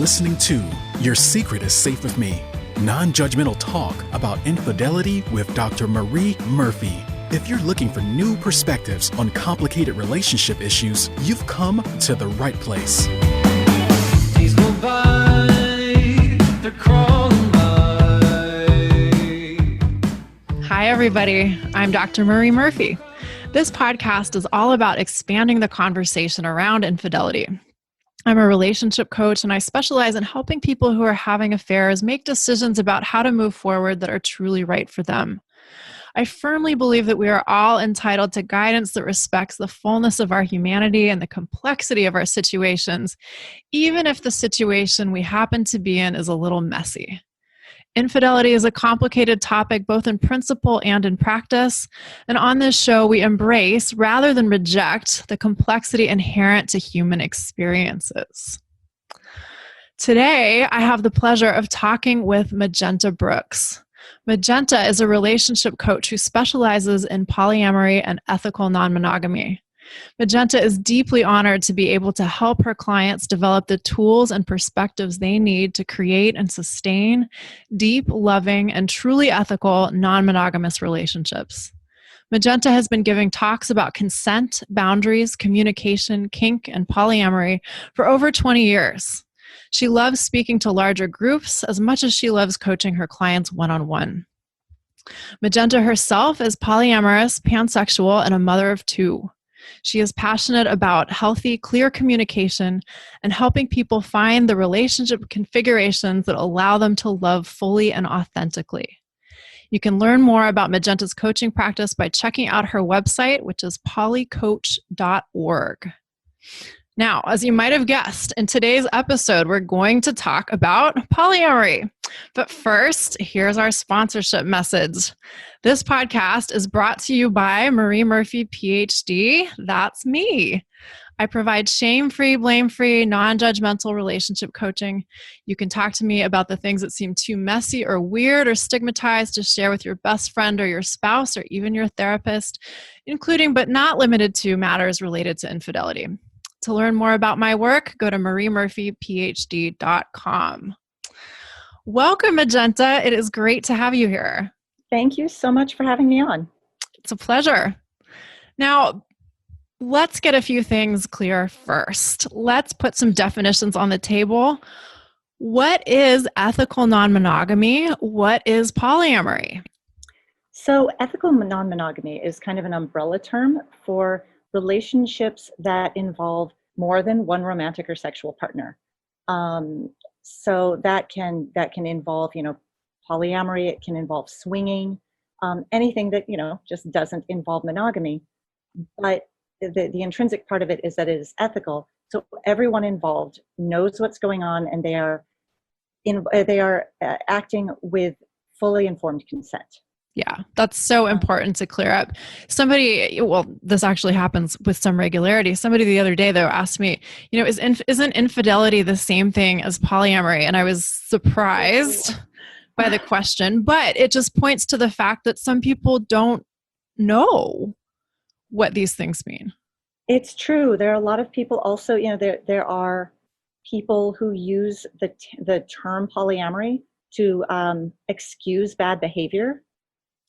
listening to Your Secret is Safe with Me, non-judgmental talk about infidelity with Dr. Marie Murphy. If you're looking for new perspectives on complicated relationship issues, you've come to the right place. Days go by, they're crawling by. Hi, everybody. I'm Dr. Marie Murphy. This podcast is all about expanding the conversation around infidelity. I'm a relationship coach, and I specialize in helping people who are having affairs make decisions about how to move forward that are truly right for them. I firmly believe that we are all entitled to guidance that respects the fullness of our humanity and the complexity of our situations, even if the situation we happen to be in is a little messy. Infidelity is a complicated topic both in principle and in practice, and on this show we embrace, rather than reject, the complexity inherent to human experiences. Today, I have the pleasure of talking with Magenta Brooks. Magenta is a relationship coach who specializes in polyamory and ethical non-monogamy. Magenta is deeply honored to be able to help her clients develop the tools and perspectives they need to create and sustain deep, loving, and truly ethical non-monogamous relationships. Magenta has been giving talks about consent, boundaries, communication, kink, and polyamory for over 20 years. She loves speaking to larger groups as much as she loves coaching her clients one-on-one. Magenta herself is polyamorous, pansexual, and a mother of two. She is passionate about healthy, clear communication and helping people find the relationship configurations that allow them to love fully and authentically. You can learn more about Magenta's coaching practice by checking out her website, which is polycoach.org. Now, as you might have guessed, in today's episode, we're going to talk about polyamory. But first, here's our sponsorship message. This podcast is brought to you by Marie Murphy, PhD. That's me. I provide shame-free, blame-free, non-judgmental relationship coaching. You can talk to me about the things that seem too messy or weird or stigmatized to share with your best friend or your spouse or even your therapist, including but not limited to matters related to infidelity. To learn more about my work, go to mariemurphyphd.com. Welcome, Magenta. It is great to have you here. Thank you so much for having me on. It's a pleasure. Now, let's get a few things clear first. Let's put some definitions on the table. What is ethical non-monogamy? What is polyamory? So ethical non-monogamy is kind of an umbrella term for relationships that involve more than one romantic or sexual partner. So that can involve, polyamory. It can involve swinging, anything that, just doesn't involve monogamy. But the intrinsic part of it is that it is ethical. So everyone involved knows what's going on, and they are acting with fully informed consent. Yeah, that's so important to clear up. This actually happens with some regularity. Somebody the other day, though, asked me, isn't infidelity the same thing as polyamory? And I was surprised by the question, but it just points to the fact that some people don't know what these things mean. It's true. There are a lot of people also, there are people who use the term polyamory to excuse bad behavior.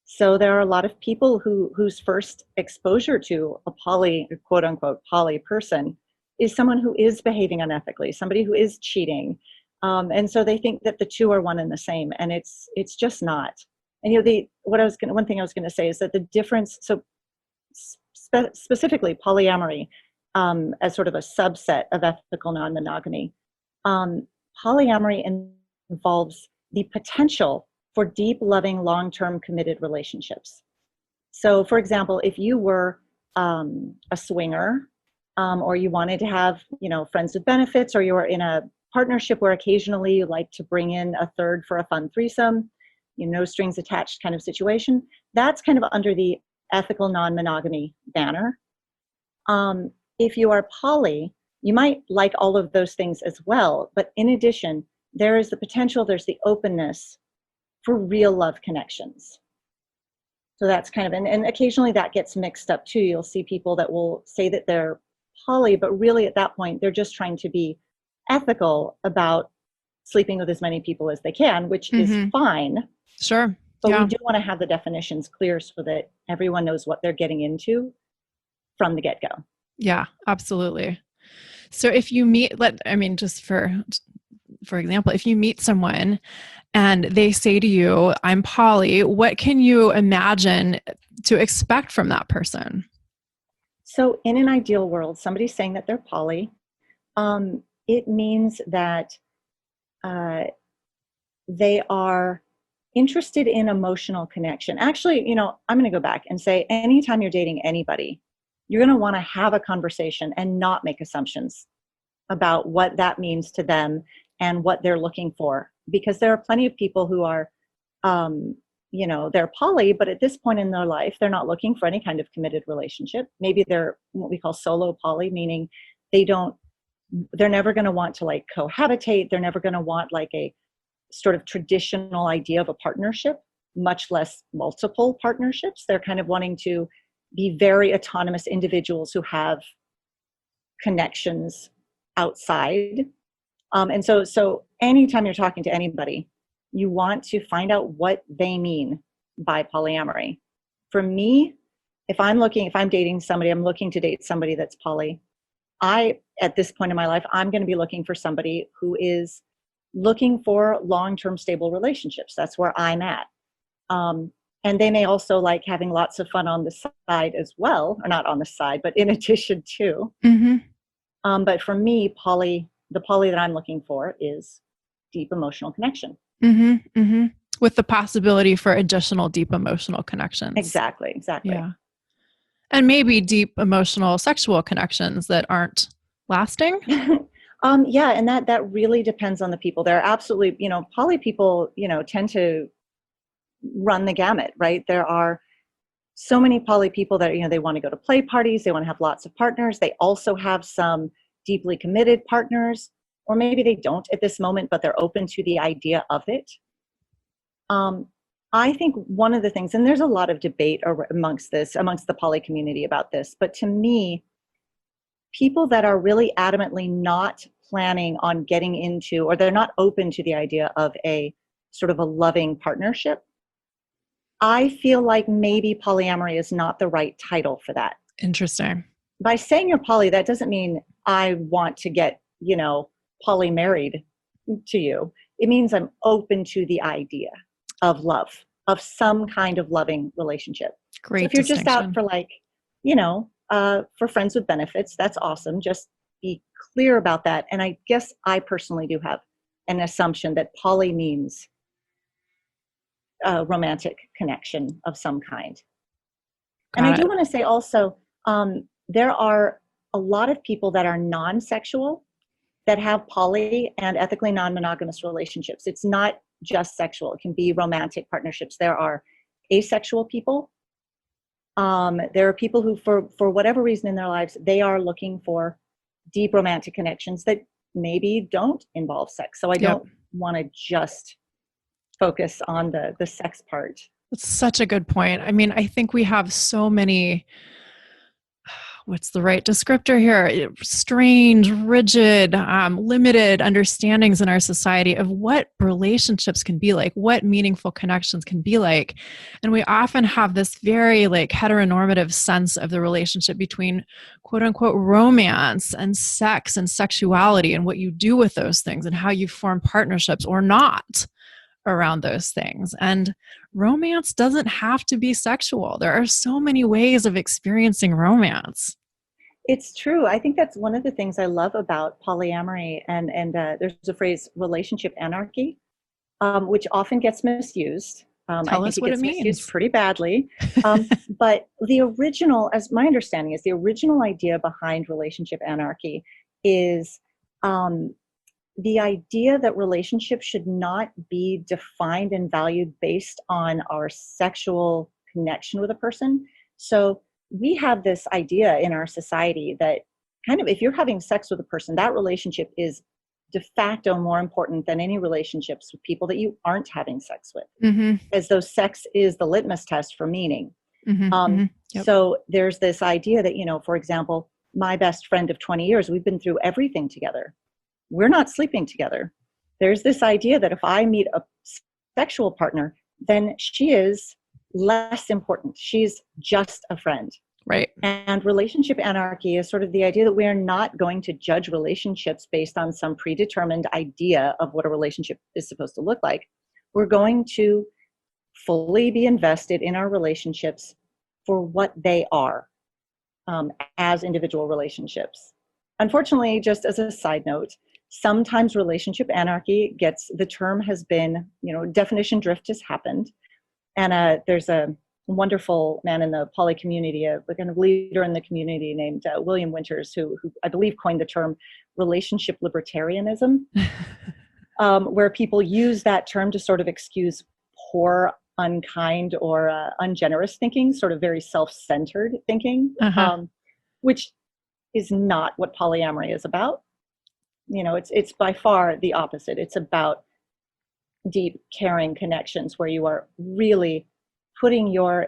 So there are a lot of people whose first exposure to a quote unquote poly person is someone who is behaving unethically, somebody who is cheating. And so they think that the two are one and the same, and it's just not. And one thing I was going to say is that the difference, so specifically polyamory, as sort of a subset of ethical non-monogamy, polyamory involves the potential for deep, loving, long-term committed relationships. So, for example, if you were a swinger, or you wanted to have, friends with benefits, or you were in a partnership where occasionally you like to bring in a third for a fun threesome, no strings attached kind of situation, that's kind of under the ethical non-monogamy banner. If you are poly, you might like all of those things as well, but in addition, there is the potential, there's the openness for real love connections. So that's kind of, and occasionally that gets mixed up too. You'll see people that will say that they're poly, but really at that point, they're just trying to be ethical about sleeping with as many people as they can, which is fine. Sure. But Yeah. we do want to have the definitions clear so that everyone knows what they're getting into from the get-go. Yeah, absolutely. So if you meet, just for example, if you meet someone and they say to you, I'm poly, what can you imagine to expect from that person? So in an ideal world, somebody saying that they're poly, it means that they are interested in emotional connection. Actually, I'm going to go back and say anytime you're dating anybody, you're going to want to have a conversation and not make assumptions about what that means to them and what they're looking for. Because there are plenty of people who are, they're poly, but at this point in their life, they're not looking for any kind of committed relationship. Maybe they're what we call solo poly, meaning they're never going to want to like cohabitate. They're never going to want like a sort of traditional idea of a partnership, much less multiple partnerships. They're kind of wanting to be very autonomous individuals who have connections outside. And so anytime you're talking to anybody, you want to find out what they mean by polyamory. For me, if I'm dating somebody, I'm looking to date somebody that's poly. At this point in my life, I'm going to be looking for somebody who is looking for long-term stable relationships. That's where I'm at. And they may also like having lots of fun on the side as well, or not on the side, but in addition to. But for me, the poly that I'm looking for is deep emotional connection. With the possibility for additional deep emotional connections. Exactly. Yeah. And maybe deep emotional sexual connections that aren't lasting. Yeah, and that really depends on the people. There are absolutely, poly people, tend to run the gamut, right? There are so many poly people that, they want to go to play parties, they want to have lots of partners. They also have some deeply committed partners, or maybe they don't at this moment, but they're open to the idea of it. I think one of the things, and there's a lot of debate amongst the poly community about this, but to me, people that are really adamantly not planning on getting into, or they're not open to the idea of a sort of a loving partnership, I feel like maybe polyamory is not the right title for that. Interesting. By saying you're poly, that doesn't mean I want to get, poly married to you. It means I'm open to the idea of love, of some kind of loving relationship. Great So if you're distinction. just out for like, for friends with benefits, that's awesome. Just be clear about that. And I guess I personally do have an assumption that poly means a romantic connection of some kind. And I do want to say also, there are a lot of people that are non-sexual that have poly and ethically non-monogamous relationships. It's not just sexual. It can be romantic partnerships. There are asexual people. There are people who, for whatever reason in their lives, they are looking for deep romantic connections that maybe don't involve sex. So I don't want to just focus on the sex part. That's such a good point. I mean, I think we have so many, what's the right descriptor here? Strange, rigid, limited understandings in our society of what relationships can be like, what meaningful connections can be like. And we often have this very like heteronormative sense of the relationship between quote unquote romance and sex and sexuality and what you do with those things and how you form partnerships or not around those things. And romance doesn't have to be sexual. There are so many ways of experiencing romance. It's true. I think that's one of the things I love about polyamory. And there's a phrase, relationship anarchy, which often gets misused. Tell us what it means. Misused pretty badly. But the original, as my understanding is, the original idea behind relationship anarchy is the idea that relationships should not be defined and valued based on our sexual connection with a person. So we have this idea in our society that kind of if you're having sex with a person, that relationship is de facto more important than any relationships with people that you aren't having sex with, as though sex is the litmus test for meaning. So there's this idea that, for example, my best friend of 20 years, we've been through everything together. We're not sleeping together. there's this idea that if I meet a sexual partner, then she is less important. She's just a friend. Right. And relationship anarchy is sort of the idea that we are not going to judge relationships based on some predetermined idea of what a relationship is supposed to look like. We're going to fully be invested in our relationships for what they are as individual relationships. Unfortunately, just as a side note, sometimes relationship anarchy the term has been, definition drift has happened. And there's a wonderful man in the poly community, a kind of leader in the community named William Winters, who I believe coined the term relationship libertarianism, where people use that term to sort of excuse poor, unkind, or ungenerous thinking, sort of very self-centered thinking, which is not what polyamory is about. It's by far the opposite. It's about deep, caring connections where you are really putting your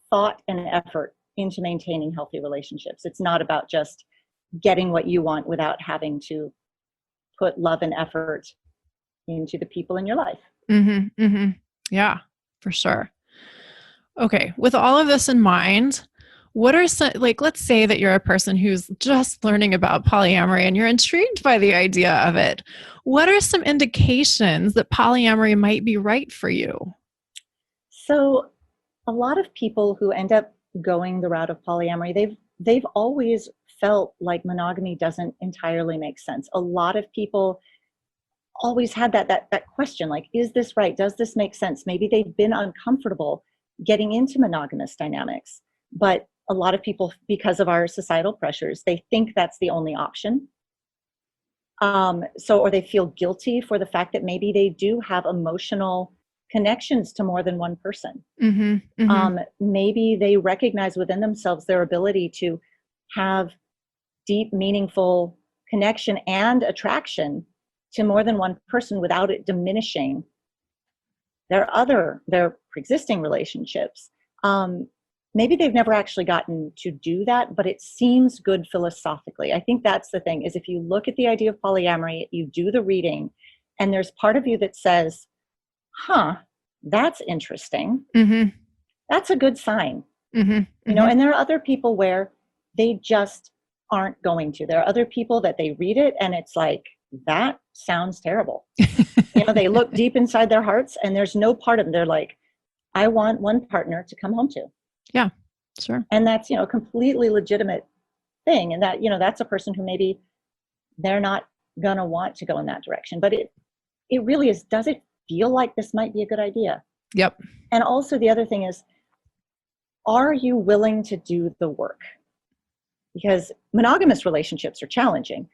thought and effort into maintaining healthy relationships. It's not about just getting what you want without having to put love and effort into the people in your life. Mm-hmm, mm-hmm. Yeah, for sure. Okay, with all of this in mind, what are some, let's say that you're a person who's just learning about polyamory and you're intrigued by the idea of it. What are some indications that polyamory might be right for you? So a lot of people who end up going the route of polyamory, they've always felt like monogamy doesn't entirely make sense. A lot of people always had that question, like, is this right? Does this make sense? Maybe they've been uncomfortable getting into monogamous dynamics, but a lot of people, because of our societal pressures, they think that's the only option. Or they feel guilty for the fact that maybe they do have emotional connections to more than one person. Mm-hmm, mm-hmm. Maybe they recognize within themselves their ability to have deep, meaningful connection and attraction to more than one person without it diminishing their pre-existing relationships. Maybe they've never actually gotten to do that, but it seems good philosophically. I think that's the thing, is if you look at the idea of polyamory, you do the reading, and there's part of you that says, that's interesting. Mm-hmm. That's a good sign. Mm-hmm. And there are other people where they just aren't going to. There are other people that they read it and it's like, that sounds terrible. They look deep inside their hearts and there's no part of them. They're like, I want one partner to come home to. Yeah, sure. And that's, a completely legitimate thing. And that, that's a person who maybe they're not going to want to go in that direction. But it really is, does it feel like this might be a good idea? Yep. And also the other thing is, are you willing to do the work? Because monogamous relationships are challenging.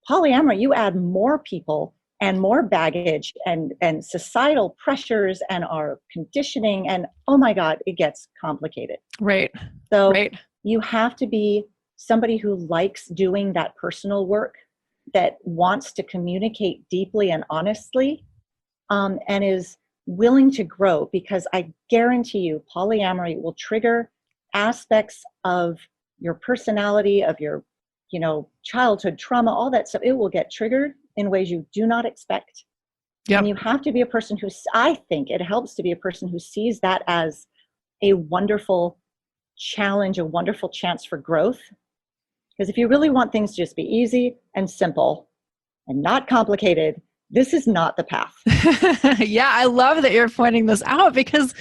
Polyamory, you add more people and more baggage and societal pressures and our conditioning, and oh my God, it gets complicated. Right. So right. You have to be somebody who likes doing that personal work, that wants to communicate deeply and honestly, and is willing to grow, because I guarantee you polyamory will trigger aspects of your personality, of your childhood trauma, all that stuff. It will get triggered in ways you do not expect. Yep. And you have to be a person I think it helps to be a person who sees that as a wonderful challenge, a wonderful chance for growth. Because if you really want things to just be easy and simple and not complicated, this is not the path. Yeah, I love that you're pointing this out, because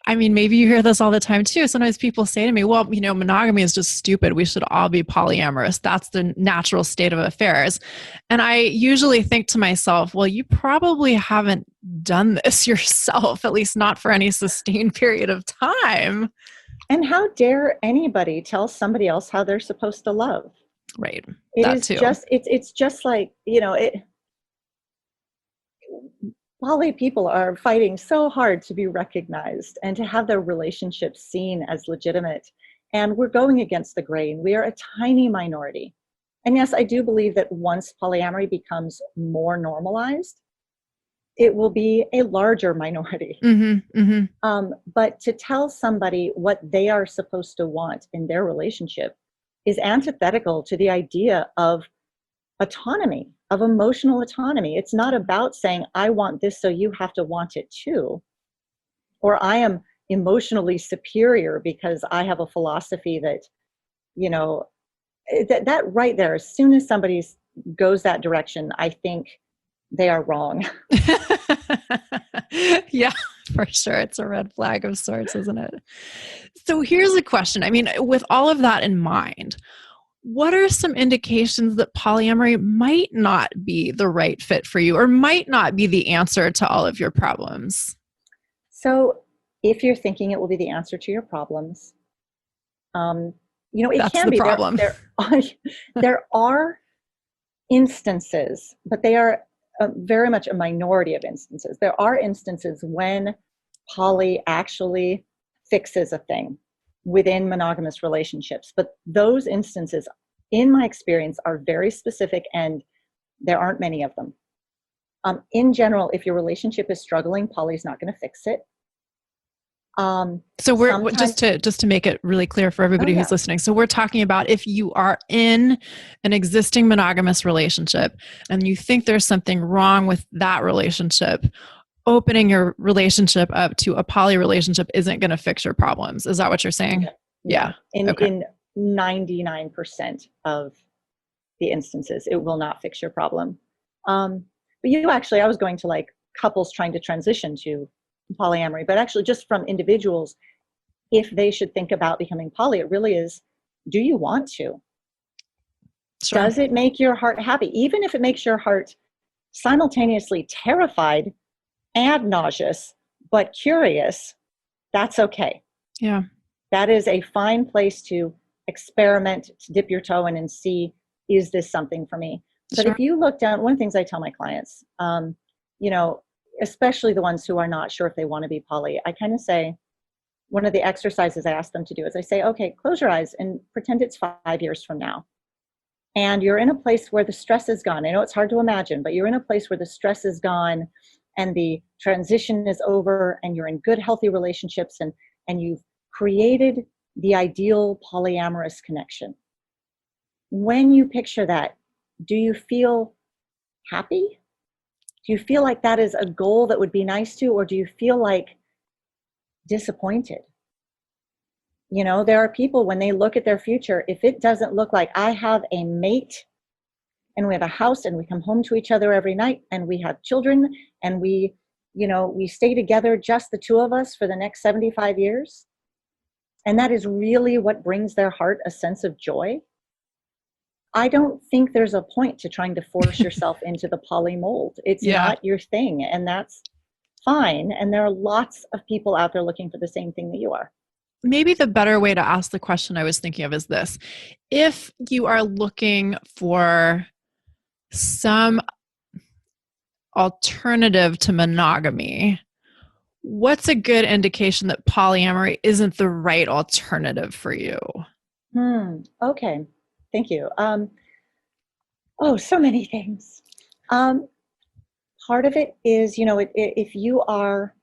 maybe you hear this all the time too. Sometimes people say to me, well, monogamy is just stupid. We should all be polyamorous. That's the natural state of affairs. And I usually think to myself, well, you probably haven't done this yourself, at least not for any sustained period of time. And how dare anybody tell somebody else how they're supposed to love? Right. It's just like, poly people are fighting so hard to be recognized and to have their relationships seen as legitimate. And we're going against the grain. We are a tiny minority. And yes, I do believe that once polyamory becomes more normalized, it will be a larger minority. Mm-hmm, mm-hmm. But to tell somebody what they are supposed to want in their relationship is antithetical to the idea of autonomy, of emotional autonomy. It's not about saying, I want this, so you have to want it too. Or I am emotionally superior because I have a philosophy that, you know, that right there, as soon as somebody goes that direction, I think they are wrong. Yeah, for sure. It's a red flag of sorts, isn't it? So here's a question. I mean, with all of that in mind, what are some indications that polyamory might not be the right fit for you or might not be the answer to all of your problems? So if you're thinking it will be the answer to your problems, it That's can the be. problem. There are instances, but they are very much a minority of instances. There are instances when poly actually fixes a thing within monogamous relationships, but those instances, in my experience, are very specific, and there aren't many of them. In general, if your relationship is struggling, poly is not going to fix it. So we're just to make it really clear for everybody who's listening. So we're talking about if you are in an existing monogamous relationship and you think there's something wrong with that relationship, opening your relationship up to a poly relationship isn't going to fix your problems. Is that what you're saying? Yeah. In 99% of the instances, it will not fix your problem. But I was going to like couples trying to transition to polyamory, but actually just from individuals, if they should think about becoming poly, it really is, do you want to? Sure. Does it make your heart happy? Even if it makes your heart simultaneously terrified and nauseous, but curious, that's okay. Yeah. That is a fine place to experiment, to dip your toe in and see, is this something for me? But if you look down, one of the things I tell my clients, especially the ones who are not sure if they want to be poly, I kind of say, one of the exercises I ask them to do is I say, okay, close your eyes and pretend it's 5 years from now. And you're in a place where the stress is gone. I know it's hard to imagine, but you're in a place where the stress is gone and the transition is over and you're in good, healthy relationships and you've created the ideal polyamorous connection. When you picture that, do you feel happy? Do you feel like that is a goal that would be nice to, or do you feel like disappointed? There are people, when they look at their future, if it doesn't look like I have a mate and we have a house and we come home to each other every night and we have children and we stay together, just the two of us for the next 75 years, and that is really what brings their heart a sense of joy, I don't think there's a point to trying to force yourself into the poly mold. It's not your thing, and that's fine. And there are lots of people out there looking for the same thing that you are. Maybe the better way to ask the question I was thinking of is this. If you are looking for some alternative to monogamy, what's a good indication that polyamory isn't the right alternative for you? Okay. Thank you. So many things. Part of it is, if you are,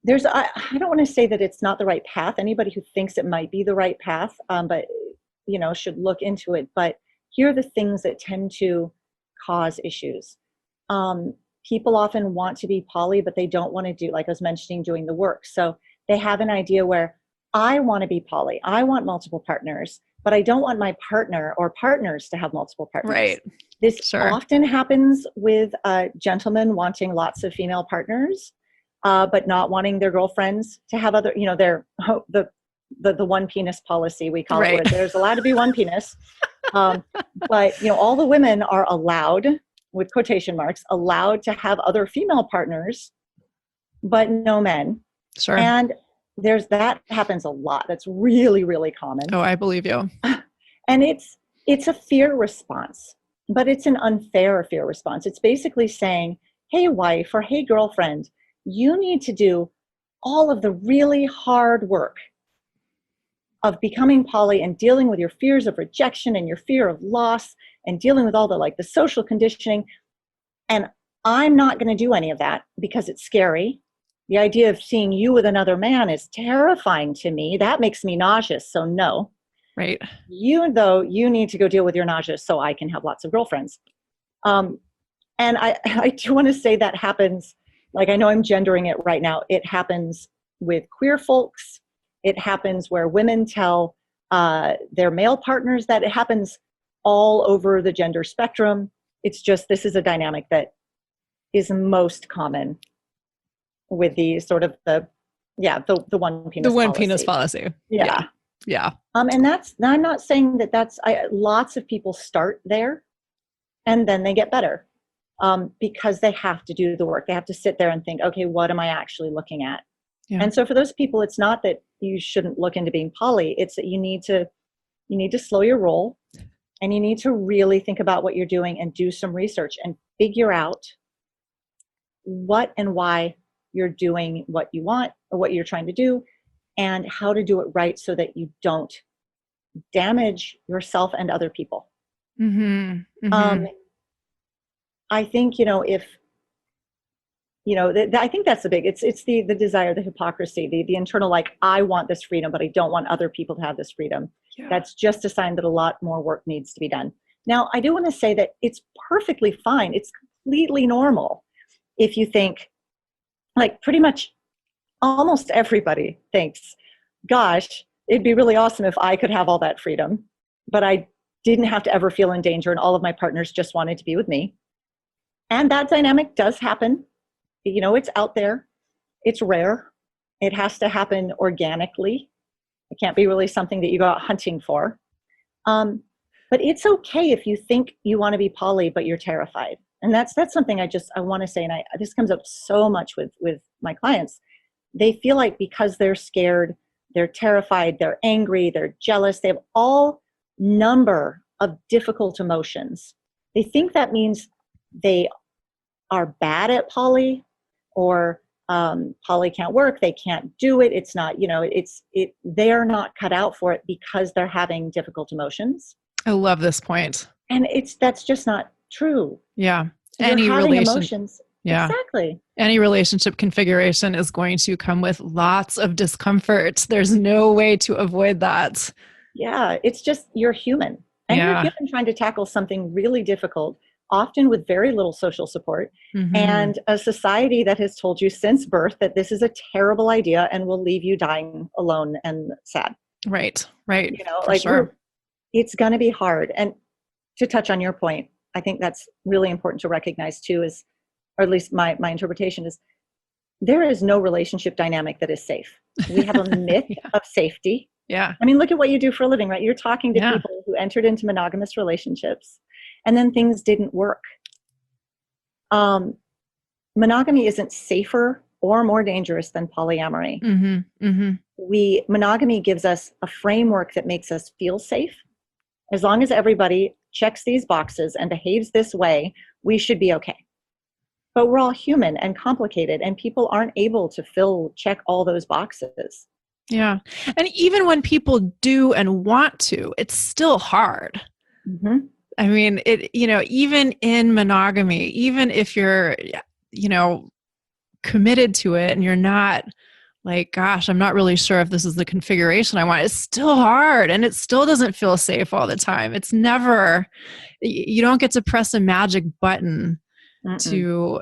I don't want to say that it's not the right path. Anybody who thinks it might be the right path, but, should look into it. But here are the things that tend to cause issues. People often want to be poly, but they don't want to do, like I was mentioning, doing the work. So they have an idea where I want to be poly. I want multiple partners, but I don't want my partner or partners to have multiple partners. Right. This often happens with gentlemen wanting lots of female partners, but not wanting their girlfriends to have other, the one penis policy, we call it, where there's allowed to be one penis. But, all the women are allowed, with quotation marks, allowed to have other female partners, but no men. Sure. And that happens a lot. That's really, really common. Oh, I believe you. And it's a fear response, but it's an unfair fear response. It's basically saying, hey, wife, or hey, girlfriend, you need to do all of the really hard work of becoming poly and dealing with your fears of rejection and your fear of loss and dealing with all the social conditioning. And I'm not going to do any of that because it's scary. The idea of seeing you with another man is terrifying to me. That makes me nauseous. So no. Right. You need to go deal with your nausea so I can have lots of girlfriends. And I do want to say that happens, like, I know I'm gendering it right now. It happens with queer folks. It happens where women tell their male partners that. It happens all over the gender spectrum. It's just, this is a dynamic that is most common with the sort of the one penis policy. Yeah. Yeah. And I'm not saying that's, lots of people start there and then they get better because they have to do the work. They have to sit there and think, okay, what am I actually looking at? Yeah. And so for those people, it's not that you shouldn't look into being poly. It's that you need to slow your roll, and you need to really think about what you're doing and do some research and figure out what and why you're doing what you want or what you're trying to do, and how to do it right so that you don't damage yourself and other people. Mm-hmm. Mm-hmm. I think, if, I think that's the big, it's the desire, the hypocrisy, the internal, like, I want this freedom, but I don't want other people to have this freedom. Yeah. That's just a sign that a lot more work needs to be done. Now, I do want to say that it's perfectly fine. It's completely normal if you think, like, pretty much almost everybody thinks, gosh, it'd be really awesome if I could have all that freedom, but I didn't have to ever feel in danger and all of my partners just wanted to be with me. And that dynamic does happen. It's out there. It's rare. It has to happen organically. It can't be really something that you go out hunting for. But it's okay if you think you want to be poly, but you're terrified. And that's something I want to say, and this comes up so much with my clients. They feel like because they're scared, they're terrified, they're angry, they're jealous, they have all number of difficult emotions. They think that means they are bad at poly, or poly can't work, they can't do it, it's not, they're not cut out for it because they're having difficult emotions. I love this point. And that's just not true. Yeah. Any emotions. Yeah. Exactly. Any relationship configuration is going to come with lots of discomfort. There's no way to avoid that. Yeah. It's just, you're human. And you're human trying to tackle something really difficult, often with very little social support, and a society that has told you since birth that this is a terrible idea and will leave you dying alone and sad. Right. It's going to be hard. And to touch on your point, I think that's really important to recognize too, or at least my interpretation is, there is no relationship dynamic that is safe. We have a myth of safety. Yeah. I mean, look at what you do for a living, right? You're talking to people who entered into monogamous relationships and then things didn't work. Monogamy isn't safer or more dangerous than polyamory. Monogamy gives us a framework that makes us feel safe. As long as everybody checks these boxes and behaves this way, we should be okay. But we're all human and complicated, and people aren't able to check all those boxes. Yeah. And even when people do and want to, it's still hard. I mean, even in monogamy, even if you're, committed to it and you're not like, gosh, I'm not really sure if this is the configuration I want, it's still hard and it still doesn't feel safe all the time. It's never, you don't get to press a magic button to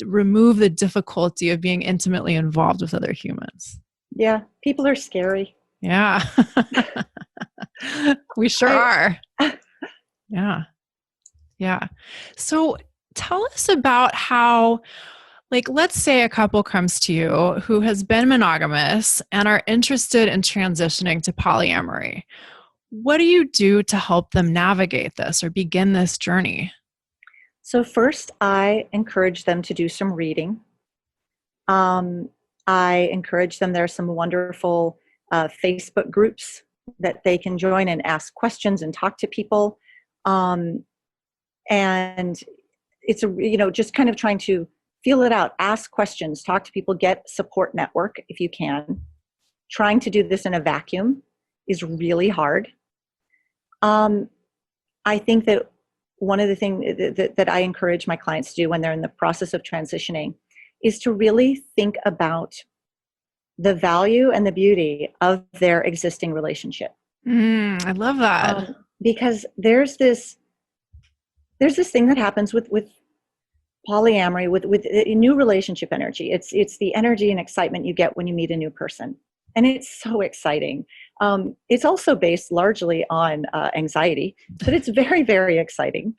remove the difficulty of being intimately involved with other humans. Yeah, people are scary. Yeah. We sure are. Yeah. Yeah. So tell us about how, let's say a couple comes to you who has been monogamous and are interested in transitioning to polyamory. What do you do to help them navigate this or begin this journey? So first, I encourage them to do some reading. I encourage them, there are some wonderful Facebook groups that they can join and ask questions and talk to people. And it's, just kind of trying to feel it out, ask questions, talk to people, get support network if you can. Trying to do this in a vacuum is really hard. I think that one of the things that I encourage my clients to do when they're in the process of transitioning is to really think about the value and the beauty of their existing relationship. I love that. Because there's this thing that happens with polyamory, with new relationship energy. It's the energy and excitement you get when you meet a new person, and it's so exciting. It's also based largely on anxiety, but it's very, very exciting.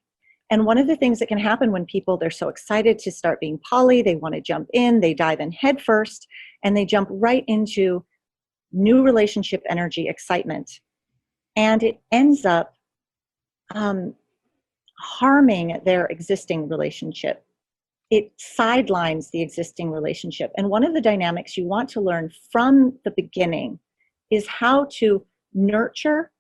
And one of the things that can happen when they're so excited to start being poly, they want to jump in, they dive in head first, and they jump right into new relationship energy excitement. And it ends up harming their existing relationship. It sidelines the existing relationship. And one of the dynamics you want to learn from the beginning is how to nurture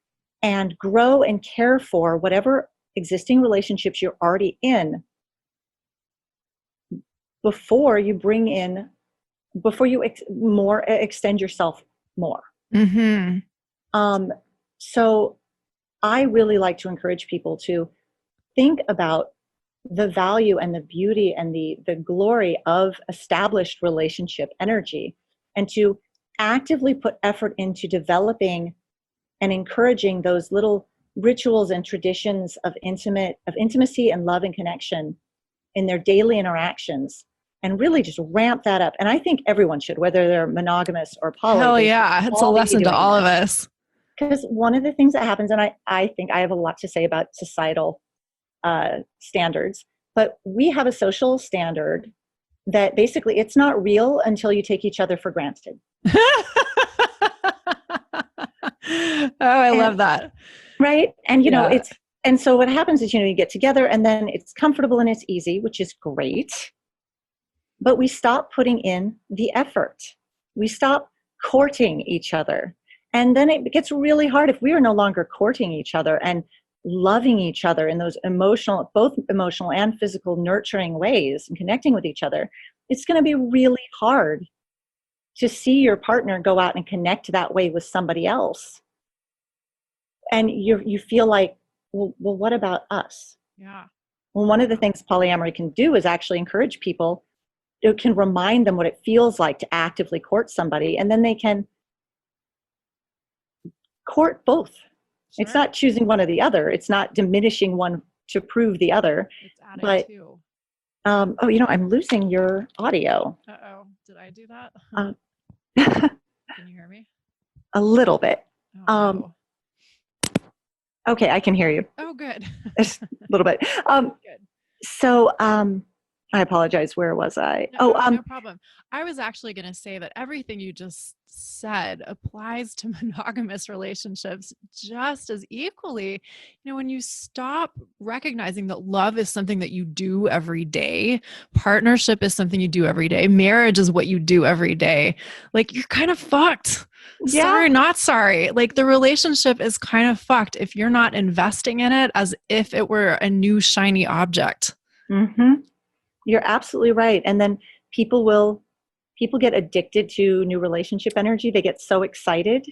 and grow and care for whatever existing relationships you're already in before you extend yourself more. So I really like to encourage people to think about the value and the beauty and the glory of established relationship energy, and to actively put effort into developing and encouraging those little rituals and traditions of intimacy and love and connection in their daily interactions, and really just ramp that up. And I think everyone should, whether they're monogamous or poly. Hell yeah. It's a lesson to all of us. Because one of the things that happens, and I think I have a lot to say about societal standards, but we have a social standard that basically it's not real until you take each other for granted. I love that. Right. And, and so what happens is, you get together and then it's comfortable and it's easy, which is great. But we stop putting in the effort. We stop courting each other. And then it gets really hard if we are no longer courting each other and loving each other in those both emotional and physical nurturing ways and connecting with each other. It's going to be really hard to see your partner go out and connect that way with somebody else. And you feel like, well, what about us? Yeah. Well, one of the things polyamory can do is actually encourage people. It can remind them what it feels like to actively court somebody, and then they can court both. Sure. It's not choosing one or the other. It's not diminishing one to prove the other. It's adding two. I'm losing your audio. Uh-oh. Did I do that? Can you hear me? A little bit. Oh, no. Okay, I can hear you. Oh, good. A little bit. Good. So I apologize. Where was I? No problem. I was actually going to say that everything you just said applies to monogamous relationships just as equally. When you stop recognizing that love is something that you do every day, partnership is something you do every day, marriage is what you do every day, like you're kind of fucked. Yeah. Sorry, not sorry. Like the relationship is kind of fucked if you're not investing in it as if it were a new shiny object. Mm-hmm. You're absolutely right. And then people get addicted to new relationship energy. They get so excited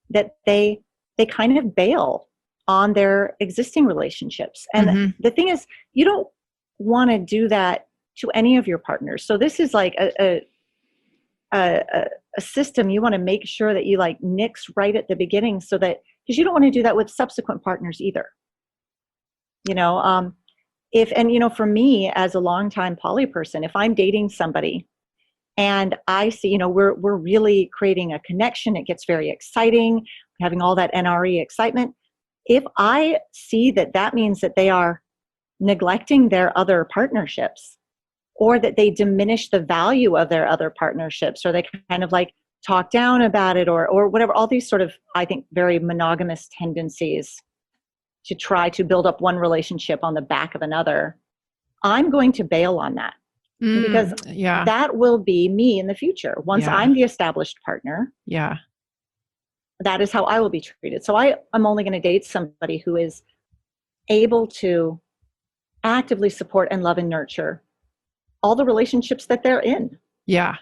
that they kind of bail on their existing relationships. And the thing is, you don't want to do that to any of your partners. So this is like a system you want to make sure that you like nix right at the beginning, so that, because you don't want to do that with subsequent partners either. For me as a longtime poly person, if I'm dating somebody and I see, we're really creating a connection, it gets very exciting, having all that NRE excitement. If I see that means that they are neglecting their other partnerships, or that they diminish the value of their other partnerships, or they kind of like talk down about it, or whatever, all these sort of, I think, very monogamous tendencies to try to build up one relationship on the back of another, I'm going to bail on that. Because that will be me in the future. Once I'm the established partner, that is how I will be treated. So I'm only going to date somebody who is able to actively support and love and nurture all the relationships that they're in. Yeah.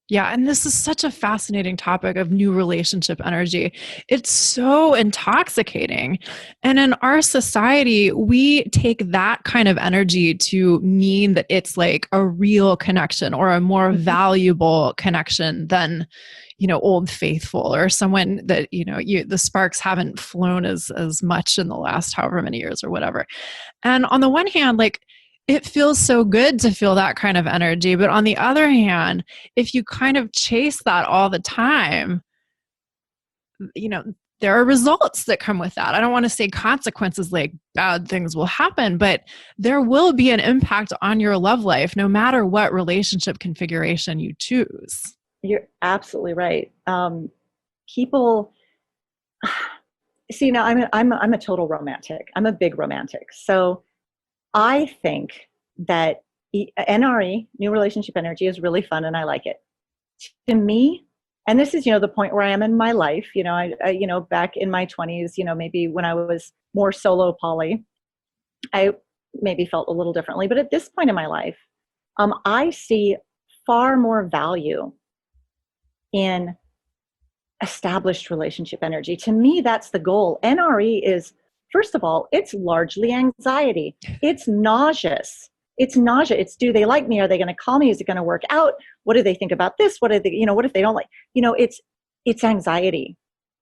Yeah. And this is such a fascinating topic of new relationship energy. It's so intoxicating. And in our society, we take that kind of energy to mean that it's like a real connection or a more valuable connection than, old faithful, or someone that, the sparks haven't flown as much in the last however many years or whatever. And on the one hand, like, it feels so good to feel that kind of energy. But on the other hand, if you kind of chase that all the time, there are results that come with that. I don't want to say consequences, like bad things will happen, but there will be an impact on your love life no matter what relationship configuration you choose. You're absolutely right. People see, now I'm a total romantic. I'm a big romantic. So I think that NRE, new relationship energy, is really fun, and I like it. To me, and this is, the point where I am in my life, I back in my 20s, maybe when I was more solo poly, I maybe felt a little differently. But at this point in my life, I see far more value in established relationship energy. To me, that's the goal. NRE is, first of all, it's largely anxiety. It's nauseous. It's nausea. It's, do they like me? Are they going to call me? Is it going to work out? What do they think about this? What do they, what if they don't like, it's anxiety,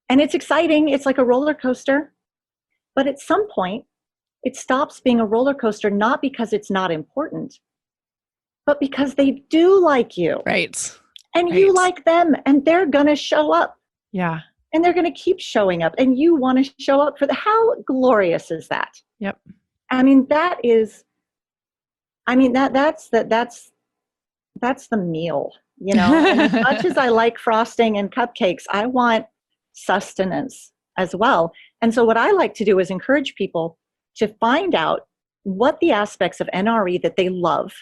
and it's exciting. It's like a roller coaster, but at some point it stops being a roller coaster, not because it's not important, but because they do like you. Right. And you like them, and they're going to show up. Yeah. And they're going to keep showing up, and you want to show up for how glorious is that? Yep. I mean, that's the meal, and as much as I like frosting and cupcakes, I want sustenance as well. And so what I like to do is encourage people to find out what the aspects of NRE that they love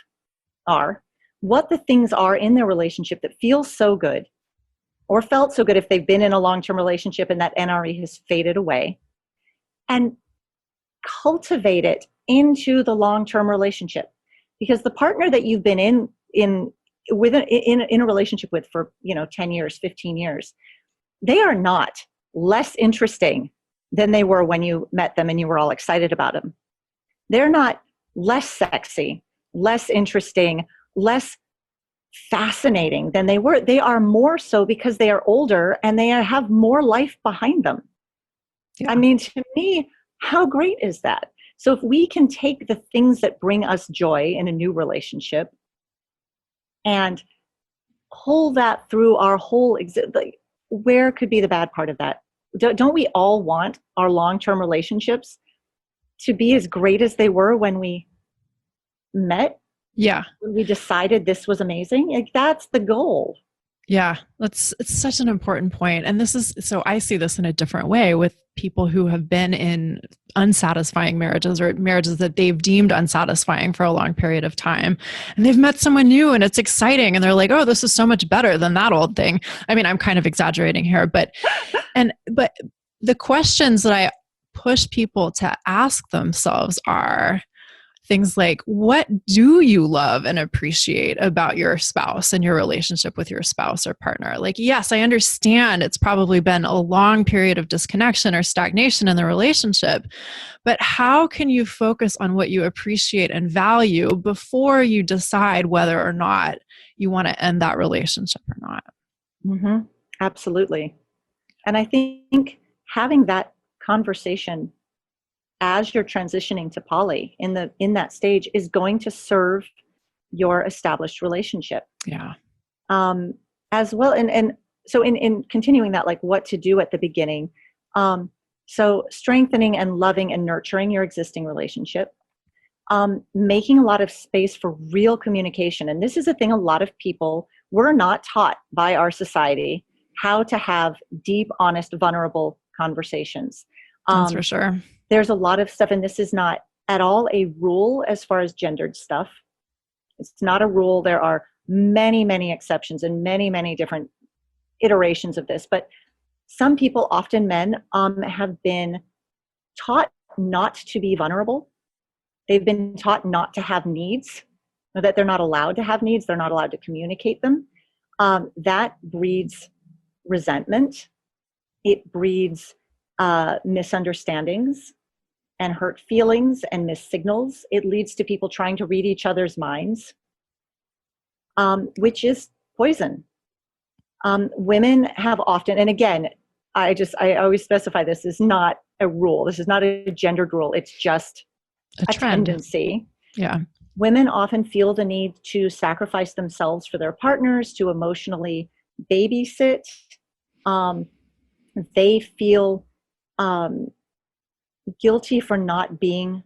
are, what the things are in their relationship that feels so good, or felt so good if they've been in a long-term relationship and that NRE has faded away, and cultivate it into the long-term relationship. Because the partner that you've been in a relationship with for 10 years, 15 years, they are not less interesting than they were when you met them and you were all excited about them. They're not less sexy, less interesting, less fascinating than they were. They are more so because they are older and they have more life behind them. Yeah. I mean, to me, how great is that? So if we can take the things that bring us joy in a new relationship and pull that through our whole like, where could be the bad part of that? Don't we all want our long-term relationships to be as great as they were when we met? Yeah. When we decided this was amazing? Like, that's the goal. Yeah, it's such an important point. And so I see this in a different way with people who have been in unsatisfying marriages, or marriages that they've deemed unsatisfying for a long period of time. And they've met someone new and it's exciting. And they're like, oh, this is so much better than that old thing. I mean, I'm kind of exaggerating here, but the questions that I push people to ask themselves are things like, what do you love and appreciate about your spouse and your relationship with your spouse or partner? Like, yes, I understand it's probably been a long period of disconnection or stagnation in the relationship, but how can you focus on what you appreciate and value before you decide whether or not you want to end that relationship or not? Mm-hmm. Absolutely. And I think having that conversation as you're transitioning to poly in that stage is going to serve your established relationship. Yeah. As well. And so in continuing that, like what to do at the beginning. So strengthening and loving and nurturing your existing relationship, making a lot of space for real communication. And this is a thing a lot of people, we're not taught by our society how to have deep, honest, vulnerable conversations. That's for sure. There's a lot of stuff, and this is not at all a rule as far as gendered stuff. It's not a rule. There are many, many exceptions and many, many different iterations of this. But some people, often men, have been taught not to be vulnerable. They've been taught not to have needs, or that they're not allowed to have needs. They're not allowed to communicate them. That breeds resentment. It breeds misunderstandings and hurt feelings and missed signals. It leads to people trying to read each other's minds, which is poison. Women have often, and again, I always specify this is not a rule. This is not a gendered rule. It's just A a trend. tendency. Yeah. Women often feel the need to sacrifice themselves for their partners, to emotionally babysit. They feel guilty for not being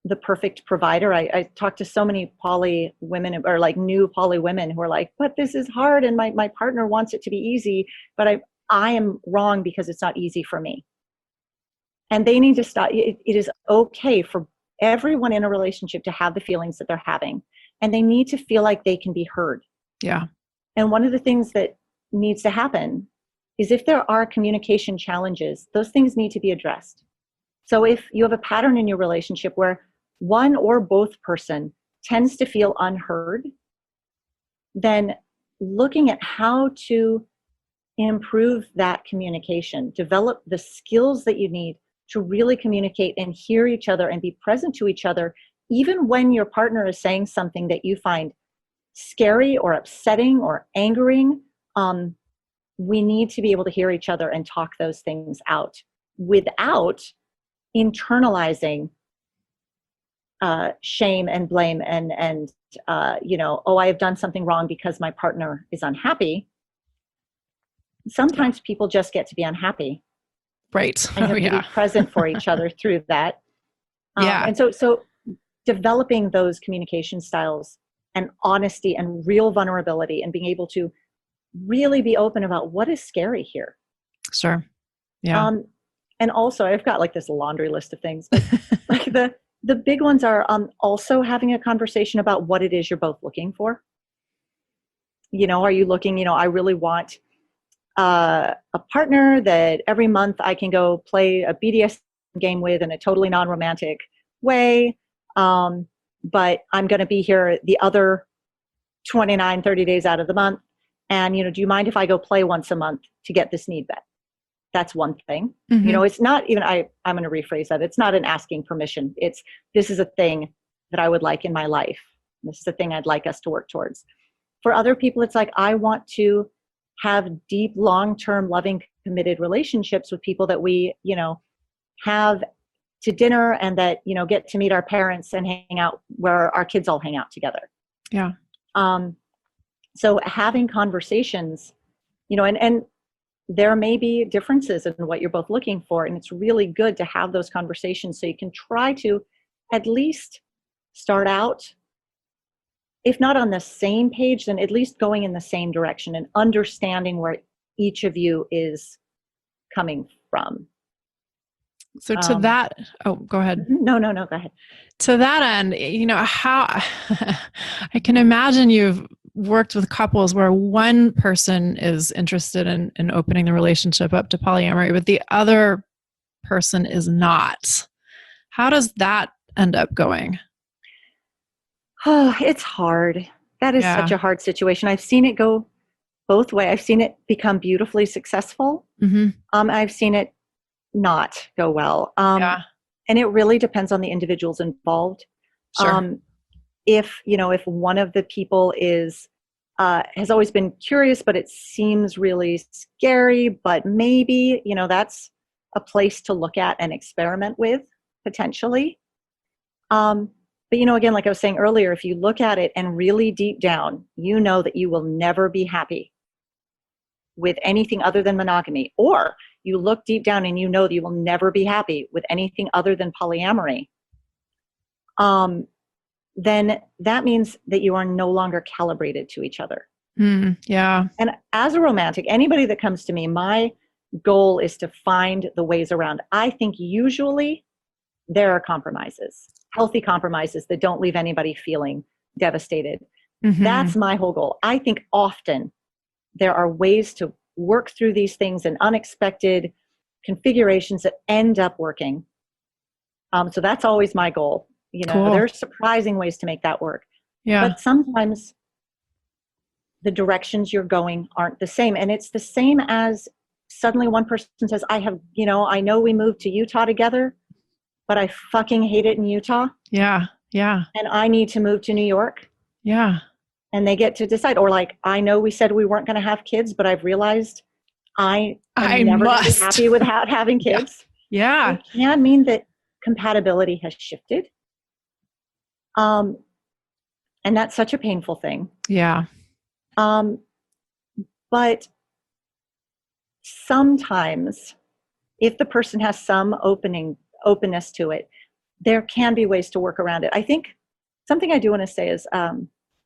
the perfect provider. I talk to so many poly women, or like new poly women, who are like, but this is hard and my partner wants it to be easy, but I am wrong because it's not easy for me. And they need to stop. It is okay for everyone in a relationship to have the feelings that they're having, and they need to feel like they can be heard. Yeah. And one of the things that needs to happen is, if there are communication challenges, those things need to be addressed. So if you have a pattern in your relationship where one or both person tends to feel unheard, then looking at how to improve that communication, develop the skills that you need to really communicate and hear each other and be present to each other, even when your partner is saying something that you find scary or upsetting or angering. We need to be able to hear each other and talk those things out without internalizing shame and blame and oh, I have done something wrong because my partner is unhappy. Sometimes people just get to be unhappy. Right. And you have to be present for each other through that. And so developing those communication styles and honesty and real vulnerability, and being able to really be open about what is scary here. Sure. Yeah. And also, I've got like this laundry list of things, but like the big ones are also having a conversation about what it is you're both looking for. Are you looking, I really want a partner that every month I can go play a BDS game with in a totally non-romantic way. But I'm going to be here the other 29, 30 days out of the month. And, do you mind if I go play once a month to get this need met? That's one thing. Mm-hmm. It's not even, I'm going to rephrase that. It's not an asking permission. It's, this is a thing that I would like in my life. This is a thing I'd like us to work towards. For other people, it's like, I want to have deep, long-term, loving, committed relationships with people that we, have to dinner, and that, get to meet our parents and hang out where our kids all hang out together. Yeah. So having conversations, and there may be differences in what you're both looking for. And it's really good to have those conversations so you can try to at least start out, if not on the same page, then at least going in the same direction and understanding where each of you is coming from. So to that, go ahead. No, go ahead. To that end, how I can imagine you've worked with couples where one person is interested in opening the relationship up to polyamory, but the other person is not. How does that end up going? Oh, it's hard. That is such a hard situation. I've seen it go both ways. I've seen it become beautifully successful. Mm-hmm. I've seen it not go well. And it really depends on the individuals involved. Sure. If one of the people is has always been curious, but it seems really scary, but maybe, that's a place to look at and experiment with potentially. But again, like I was saying earlier, if you look at it and really deep down, that you will never be happy with anything other than monogamy, or you look deep down and that you will never be happy with anything other than polyamory, then that means that you are no longer calibrated to each other. Yeah. And as a romantic, anybody that comes to me, my goal is to find the ways around. I think usually there are compromises, healthy compromises that don't leave anybody feeling devastated. Mm-hmm. That's my whole goal. I think often there are ways to work through these things in unexpected configurations that end up working. So that's always my goal. Cool. There's surprising ways to make that work. Yeah. But sometimes the directions you're going aren't the same. And it's the same as suddenly one person says, I know we moved to Utah together, but I fucking hate it in Utah. Yeah. Yeah. And I need to move to New York. Yeah. and they get to decide. Or like, I know we said we weren't going to have kids, but I've realized I am never going to be must. happy without having kids. Yeah. It can mean that compatibility has shifted. And that's such a painful thing. Yeah. But sometimes if the person has some openness to it, there can be ways to work around it. I think something I do want to say is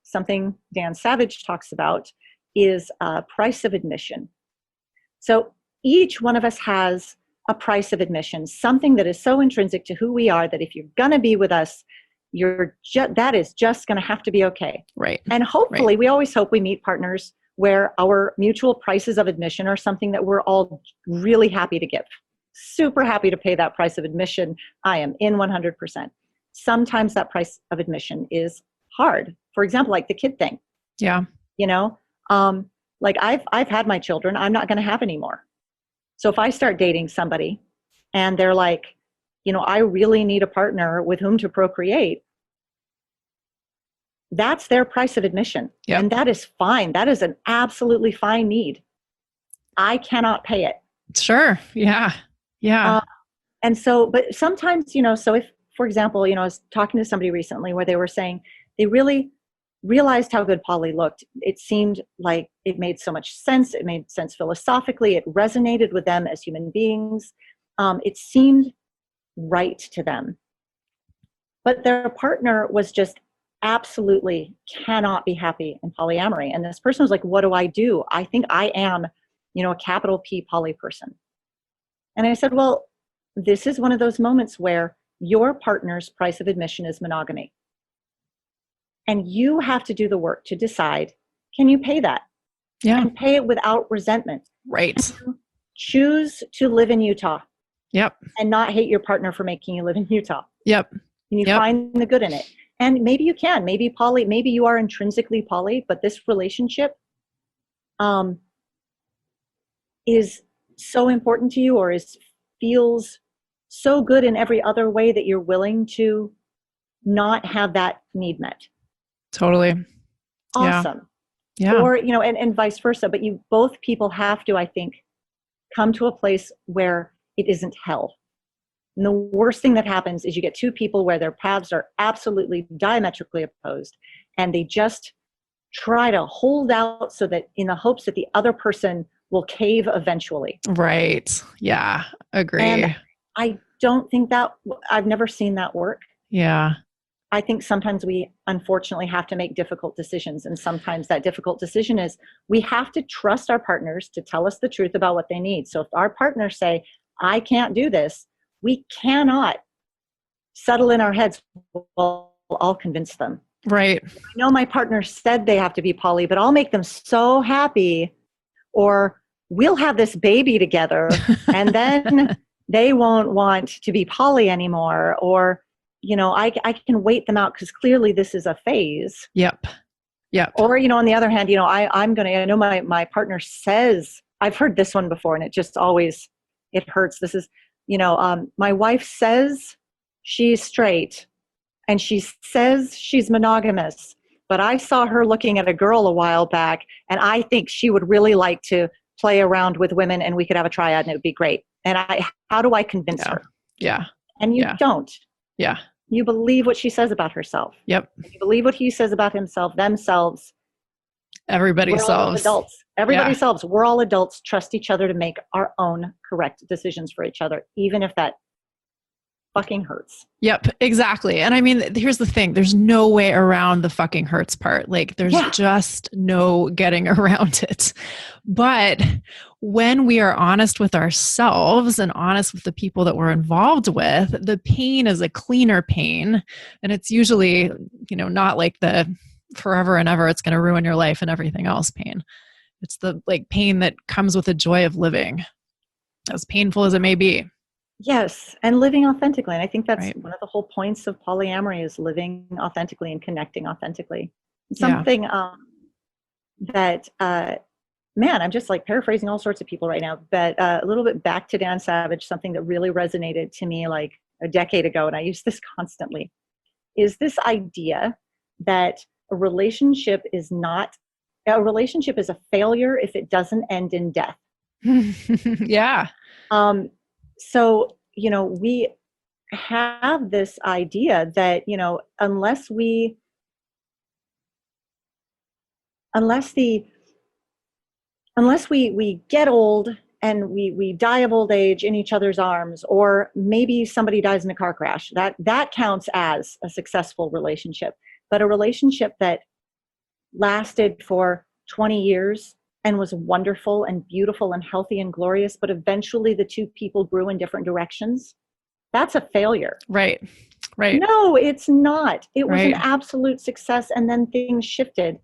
something Dan Savage talks about is price of admission. So each one of us has a price of admission, something that is so intrinsic to who we are that if you're going to be with us, that is just going to have to be okay. Right. And hopefully, we always hope we meet partners where our mutual prices of admission are something that we're all really happy to give. Super happy to pay that price of admission. I am in 100%. Sometimes that price of admission is hard. For example, like the kid thing. Yeah. You know, like I've had my children. I'm not going to have any more. So if I start dating somebody and they're like, you know, I really need a partner with whom to procreate, that's their price of admission. Yep. And that is fine. That is an absolutely fine need. I cannot pay it. Sure. Yeah. Yeah. And so, but sometimes, you know, so if, for example, you know, I was talking to somebody recently where they were saying they really realized how good poly looked. It seemed like it made so much sense. It made sense philosophically. It resonated with them as human beings. It seemed right to them. But their partner was just absolutely cannot be happy in polyamory. And this person was like, what do? I think I am, you know, a capital P poly person. And I said, well, this is one of those moments where your partner's price of admission is monogamy. And you have to do the work to decide, can you pay that? Yeah. And pay it without resentment. Right. Choose to live in Utah. Yep. And not hate your partner for making you live in Utah. Yep. And you find the good in it. And maybe you can. Maybe you are intrinsically poly, but this relationship is so important to you, or feels so good in every other way that you're willing to not have that need met. Totally. Awesome. Yeah. Or, you know, and vice versa. But both people have to, I think, come to a place where it isn't hell. And the worst thing that happens is you get two people where their paths are absolutely diametrically opposed, and they just try to hold out so that in the hopes that the other person will cave eventually. Right. Yeah. Agree. And I don't think I've never seen that work. Yeah. I think sometimes we unfortunately have to make difficult decisions. And sometimes that difficult decision is we have to trust our partners to tell us the truth about what they need. So if our partners say, I can't do this, we cannot settle in our heads, well, I'll convince them. Right. I know my partner said they have to be poly, but I'll make them so happy, or we'll have this baby together and then they won't want to be poly anymore. Or, you know, I can wait them out because clearly this is a phase. Yep. Yep. Or, you know, on the other hand, you know, I know my partner says, I've heard this one before and it just always, it hurts. This is, you know, my wife says she's straight and she says she's monogamous, but I saw her looking at a girl a while back and I think she would really like to play around with women and we could have a triad and it would be great. And how do I convince her? Yeah. And you don't. Yeah. You believe what she says about herself. Yep. You believe what he says about themselves. Everybody solves. Adults. Everybody solves. We're all adults. Trust each other to make our own correct decisions for each other, even if that fucking hurts. Yep, exactly. And I mean, here's the thing. There's no way around the fucking hurts part. Like there's just no getting around it. But when we are honest with ourselves and honest with the people that we're involved with, the pain is a cleaner pain. And it's usually, you know, not like the forever and ever, it's going to ruin your life and everything else pain. It's the like pain that comes with the joy of living, as painful as it may be. Yes, and living authentically. And I think that's one of the whole points of polyamory is living authentically and connecting authentically. Something that, man, I'm just like paraphrasing all sorts of people right now, but a little bit back to Dan Savage, something that really resonated to me like a decade ago, and I use this constantly, is this idea that a relationship is a failure if it doesn't end in death. Yeah. So, we have this idea that, unless we get old and we die of old age in each other's arms, or maybe somebody dies in a car crash, that counts as a successful relationship. But a relationship that lasted for 20 years and was wonderful and beautiful and healthy and glorious, but eventually the two people grew in different directions, that's a failure. Right. Right. No, it's not. It was an Right. absolute success, and then things shifted.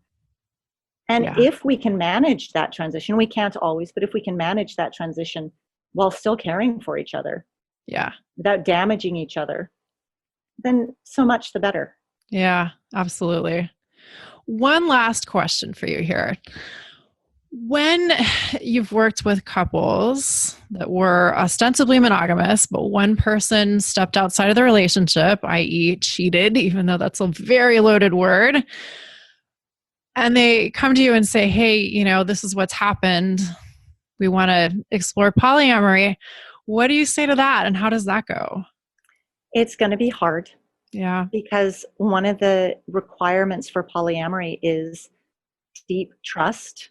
And Yeah. if we can manage that transition, we can't always, but if we can manage that transition while still caring for each other, Yeah. without damaging each other, then so much the better. Yeah, absolutely. One last question for you here. When you've worked with couples that were ostensibly monogamous, but one person stepped outside of the relationship, i.e., cheated, even though that's a very loaded word, and they come to you and say, hey, this is what's happened. We want to explore polyamory. What do you say to that? And how does that go? It's going to be hard. Yeah. Because one of the requirements for polyamory is deep trust.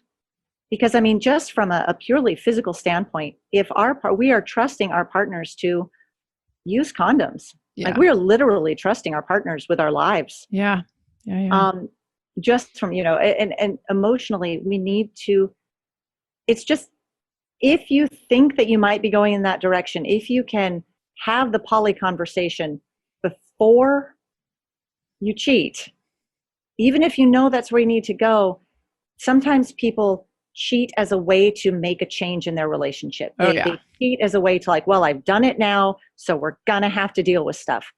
Because, just from a purely physical standpoint, if we are trusting our partners to use condoms, Yeah. we are literally trusting our partners with our lives. Yeah. Yeah. Just from, and emotionally, we need to, it's just, if you think that you might be going in that direction, if you can have the poly conversation before you cheat, even if you know that's where you need to go, sometimes people cheat as a way to make a change in their relationship. They cheat as a way to I've done it now, so we're gonna have to deal with stuff.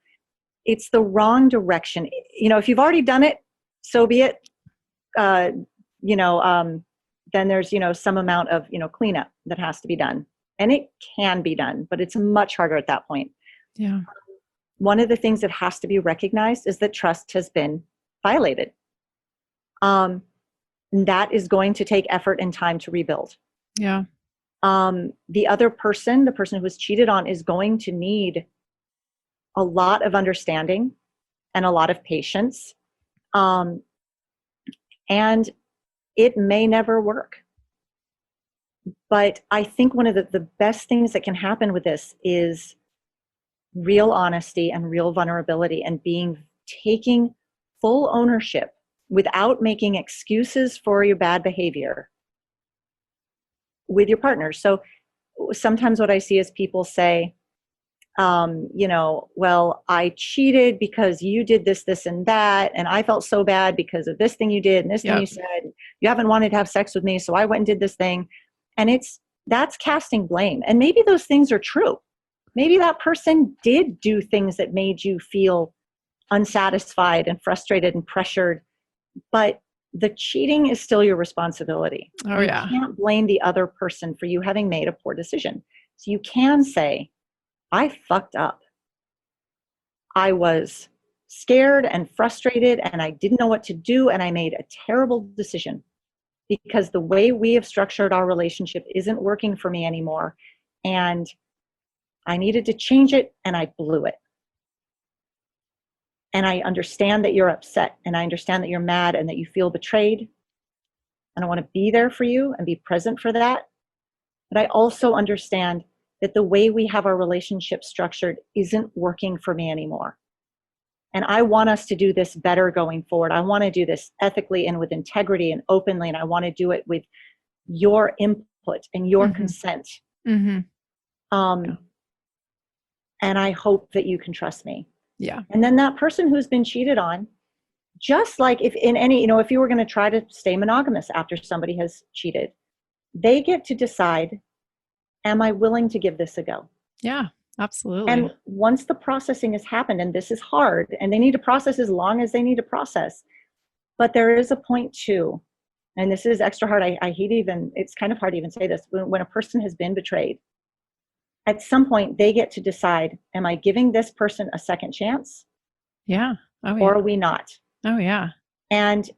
It's the wrong direction. If you've already done it, so be it. Then there's, some amount of, cleanup that has to be done. And it can be done, but it's much harder at that point. Yeah. One of the things that has to be recognized is that trust has been violated. That is going to take effort and time to rebuild. Yeah. The other person, the person who was cheated on, is going to need a lot of understanding and a lot of patience. And it may never work. But I think one of the best things that can happen with this is real honesty and real vulnerability, and taking full ownership without making excuses for your bad behavior with your partner. So sometimes what I see is people say, well, I cheated because you did this, this, and that, and I felt so bad because of this thing you did and this thing you said. You haven't wanted to have sex with me, so I went and did this thing. And that's casting blame. And maybe those things are true. Maybe that person did do things that made you feel unsatisfied and frustrated and pressured, but the cheating is still your responsibility. Oh, you yeah. can't blame the other person for you having made a poor decision. So you can say, I fucked up. I was scared and frustrated and I didn't know what to do, and I made a terrible decision because the way we have structured our relationship isn't working for me anymore. And I needed to change it, and I blew it. And I understand that you're upset, and I understand that you're mad and that you feel betrayed. And I want to be there for you and be present for that. But I also understand that the way we have our relationship structured isn't working for me anymore. And I want us to do this better going forward. I want to do this ethically and with integrity and openly. And I want to do it with your input and your consent. Mm-hmm. And I hope that you can trust me. Yeah. And then that person who's been cheated on, just like if in any, if you were going to try to stay monogamous after somebody has cheated, they get to decide, am I willing to give this a go? Yeah, absolutely. And once the processing has happened, and this is hard, and they need to process as long as they need to process, but there is a point too, and this is extra hard. I hate it's kind of hard to even say this, when a person has been betrayed, at some point they get to decide, am I giving this person a second chance? Yeah. Oh, yeah. Or are we not? Oh, yeah. And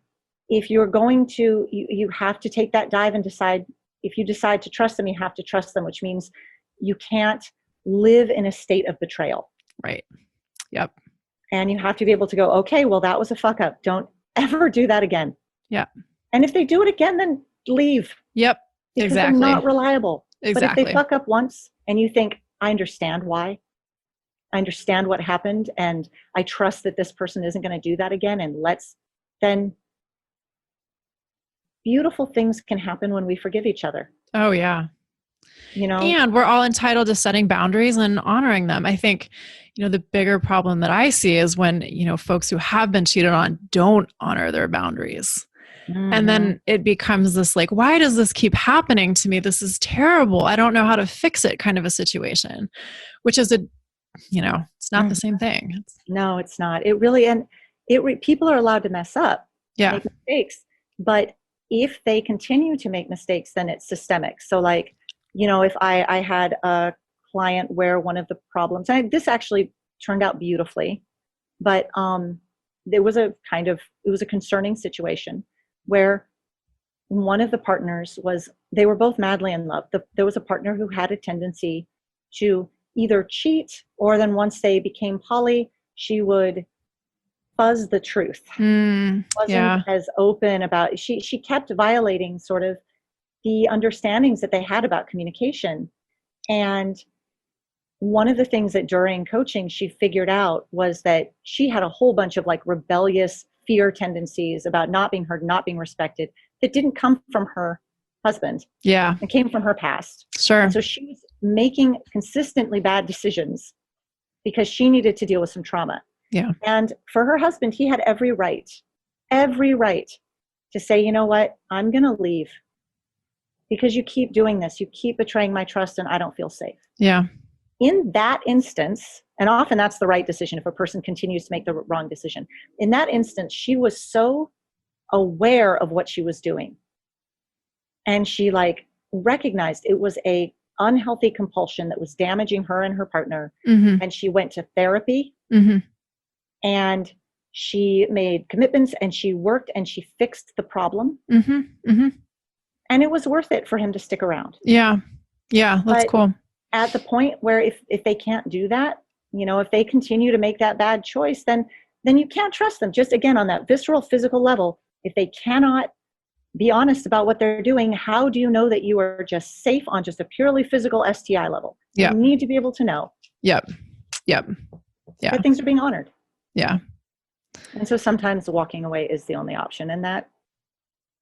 if you're going to, you have to take that dive and decide, if you decide to trust them, you have to trust them, which means you can't live in a state of betrayal. Right. Yep. And you have to be able to go, okay, well, that was a fuck up. Don't ever do that again. Yeah. And if they do it again, then leave. Yep. Because Exactly. they're not reliable. Exactly. But if they fuck up once and you think, I understand why, I understand what happened, and I trust that this person isn't going to do that again, and then beautiful things can happen when we forgive each other. Oh, yeah. You know? And we're all entitled to setting boundaries and honoring them. I think, the bigger problem that I see is when, folks who have been cheated on don't honor their boundaries. Mm-hmm. And then it becomes this like, why does this keep happening to me? This is terrible. I don't know how to fix it kind of a situation, which is it's not the same thing. No, it's not. It really, and people are allowed to mess up, make mistakes, but if they continue to make mistakes, then it's systemic. So like, if I had a client where one of the problems, and this actually turned out beautifully, but it was a concerning situation where one of the partners they were both madly in love. There was a partner who had a tendency to either cheat, or then once they became poly, she would fuzz the truth. Wasn't as open about, she kept violating sort of the understandings that they had about communication. And one of the things that during coaching she figured out was that she had a whole bunch of like rebellious fear tendencies about not being heard, not being respected, that didn't come from her husband. Yeah. It came from her past. Sure. And so she was making consistently bad decisions because she needed to deal with some trauma. Yeah. And for her husband, he had every right to say, you know what, I'm going to leave because you keep doing this. You keep betraying my trust and I don't feel safe. Yeah. In that instance, and often that's the right decision if a person continues to make the wrong decision. In that instance, she was so aware of what she was doing. And she like recognized it was a unhealthy compulsion that was damaging her and her partner. Mm-hmm. And she went to therapy. Mm-hmm. And she made commitments and she worked and she fixed the problem. Mm-hmm. Mm-hmm. And it was worth it for him to stick around. Yeah. Yeah. That's cool. At the point where if they can't do that, if they continue to make that bad choice, then you can't trust them. Just again, on that visceral physical level, if they cannot be honest about what they're doing, how do you know that you are just safe on just a purely physical STI level? Yeah. You need to be able to know. Yep. Yeah. That things are being honored. Yeah. And so sometimes walking away is the only option, and that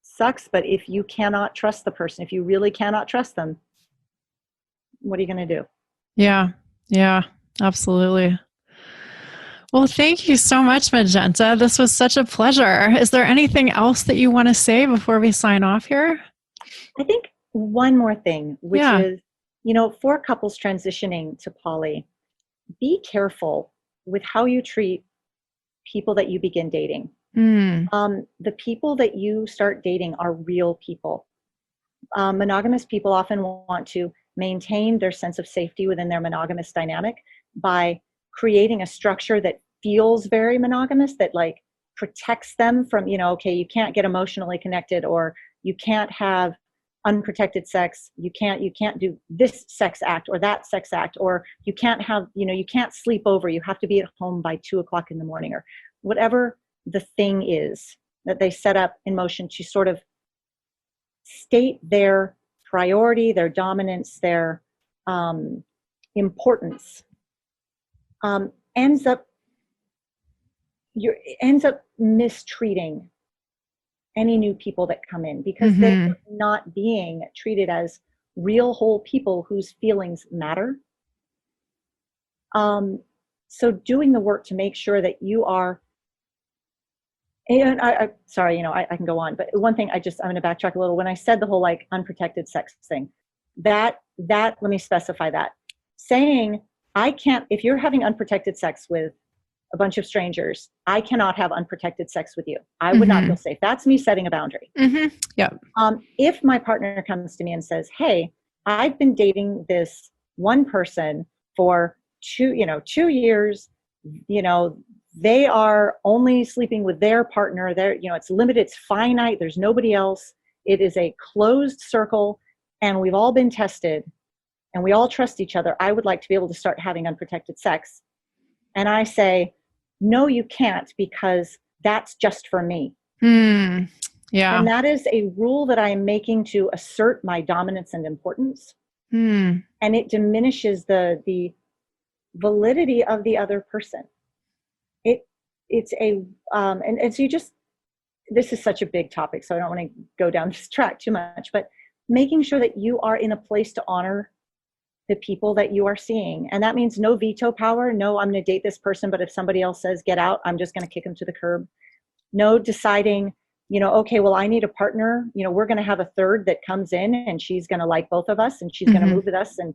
sucks. But if you cannot trust the person, if you really cannot trust them, what are you going to do? Yeah. Yeah, absolutely. Well, thank you so much, Magenta. This was such a pleasure. Is there anything else that you want to say before we sign off here? I think one more thing, which is, for couples transitioning to poly, be careful with how you treat people that you begin dating. The people that you start dating are real people. Monogamous people often want to maintain their sense of safety within their monogamous dynamic by creating a structure that feels very monogamous, that like protects them from, okay, you can't get emotionally connected, or you can't have unprotected sex, you can't do this sex act or that sex act, or you can't have, you can't sleep over, you have to be at home by 2:00 in the morning, or whatever the thing is that they set up in motion to sort of state their priority, their dominance, their importance, ends up mistreating any new people that come in, because they're not being treated as real whole people whose feelings matter. So doing the work to make sure that you are, and I can go on, but one thing I'm going to backtrack a little. When I said the whole like unprotected sex thing, that let me specify that. Saying if you're having unprotected sex with a bunch of strangers, I cannot have unprotected sex with you. I would not feel safe. That's me setting a boundary. Yeah. If my partner comes to me and says, hey, I've been dating this one person for 2 years, they are only sleeping with their partner. It's limited, it's finite, there's nobody else. It is a closed circle, and we've all been tested, and we all trust each other. I would like to be able to start having unprotected sex. And I say, no, you can't, because that's just for me. Yeah. And that is a rule that I am making to assert my dominance and importance. And it diminishes the validity of the other person. This is such a big topic, so I don't want to go down this track too much, but making sure that you are in a place to honor the people that you are seeing. And that means no veto power. No, I'm going to date this person, but if somebody else says get out, I'm just going to kick them to the curb. No deciding, okay, well, I need a partner. We're going to have a third that comes in, and she's going to like both of us, and she's going to move with us, and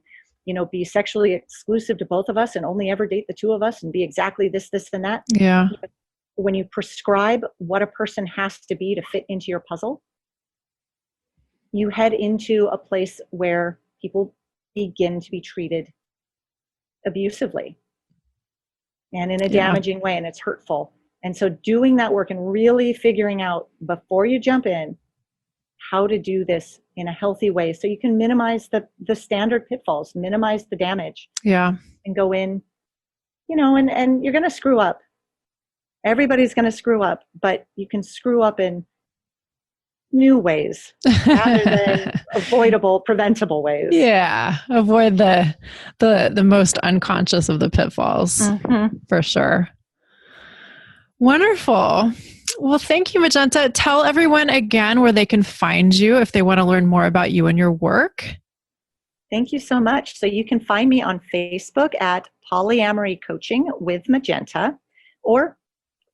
be sexually exclusive to both of us, and only ever date the two of us, and be exactly this, and that. Yeah. When you prescribe what a person has to be to fit into your puzzle, you head into a place where people begin to be treated abusively and in a damaging way, and it's hurtful. And so doing that work and really figuring out before you jump in how to do this in a healthy way so you can minimize the standard pitfalls, minimize the damage. Yeah. And go in, and you're going to screw up. Everybody's going to screw up, but you can screw up in new ways rather than avoidable, preventable ways. Yeah. Avoid the most unconscious of the pitfalls, for sure. Wonderful. Well, thank you, Magenta. Tell everyone again where they can find you if they want to learn more about you and your work. Thank you so much. So you can find me on Facebook at Polyamory Coaching with Magenta, or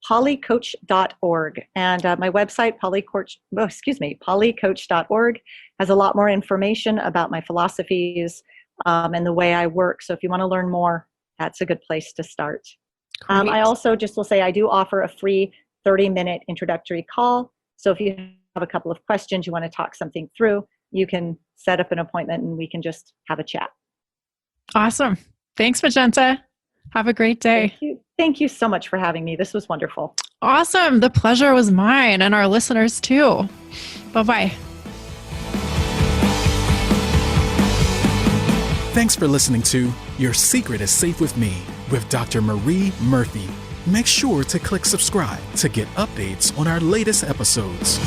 polycoach.org. And my website, polycoach.org, has a lot more information about my philosophies and the way I work. So if you want to learn more, that's a good place to start. I also just will say I do offer a free 30-minute introductory call. So if you have a couple of questions, you want to talk something through, you can set up an appointment and we can just have a chat. Awesome. Thanks, Magenta. Have a great day. Thank you so much for having me. This was wonderful. Awesome. The pleasure was mine and our listeners too. Bye-bye. Thanks for listening to Your Secret is Safe with Me with Dr. Marie Murphy. Make sure to click subscribe to get updates on our latest episodes.